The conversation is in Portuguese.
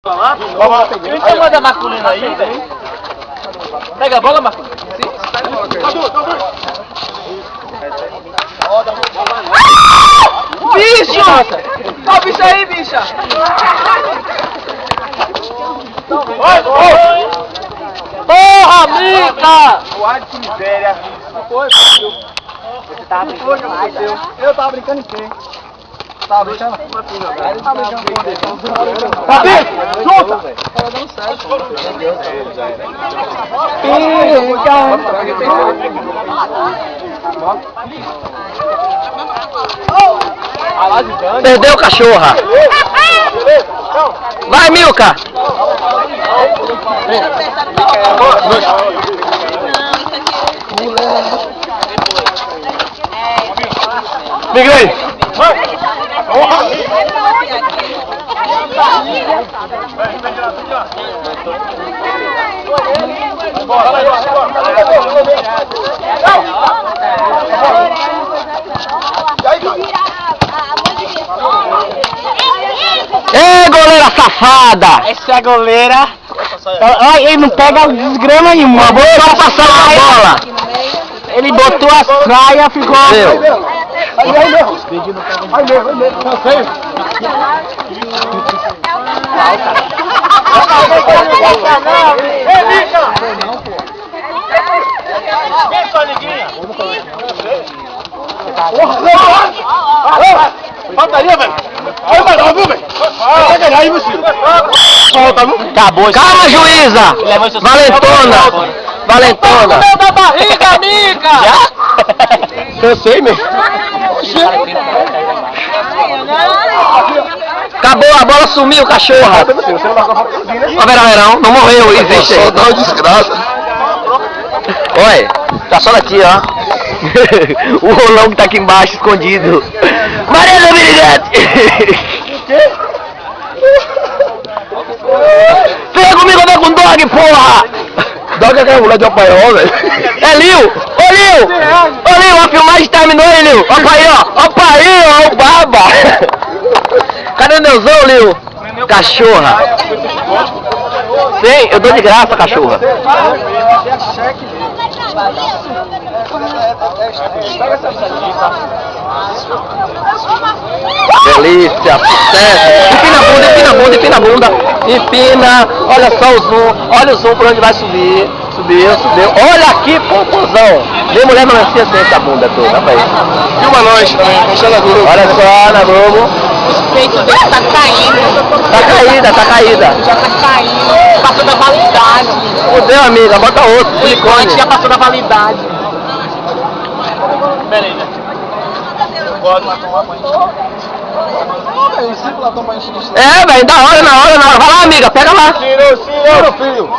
Então manda masculino aí, velho. Pega a bola, masculino. Sim, pega a bola. Bicho! Olha o bicho aí, bicha! Porra, mica! Guarde que miséria. Você tava brincando mais, né? Eu tava brincando em quem? Tava brincando? Ele tava brincando com ele. Fabi, junta! Tava dando certo. Perdeu, cachorra! Vai, Milka! Miguel! Ei, goleira safada! Essa é a goleira. Ele não pega desgrama nenhuma. Vou só passar a bola. Ele botou a saia, ficou... Aí mesmo. Aí mesmo. Não sei. Ei, bicha! Vem, sua liguinha. Faltaria, velho. Aí vai dar, viu, velho? Vai ganhar aí, meu filho. Falta, viu? Acabou. Calma, juíza! Valentona! Valentona! Meu da barriga, amiga! Cansei mesmo. Acabou, a bola sumiu, cachorra! Você não marcou a falta sozinho, né? Ó, Verão, não morreu, existe aí. Só dá uma desgraça. Olha, tá só daqui, ó. O rolão que tá aqui embaixo, escondido. Maria Dominiguete! O quê? Vem comigo, vem com dog, porra! Dog é aquela mulher de Opaiol, velho. É Lil! Ô Lil! Ô Lil, a filmagem terminou, hein, Lil? Opa aí, ó! Opa aí, ó, o baba! Cadê o neuzão, Lil? Cachorra! Vem, eu dou de graça, cachorra! Delícia, sucesso! Empina a bunda, empina a bunda! Empina! Olha só o zoom por onde vai subir! Subiu! Olha aqui, popozão! Nem mulher melancia sem essa bunda toda, rapaz! Filma nós também, deixa na Globo. Olha só, na Globo! O peito dele tá caindo. Tá caída! Já tá caindo. Passou da validade. Fudeu, amiga, bota outro, O implante silicone! já passou da validade. Pera aí, velho. É, velho, da hora, na hora! Vai lá, amiga, pega lá! Tira, filho.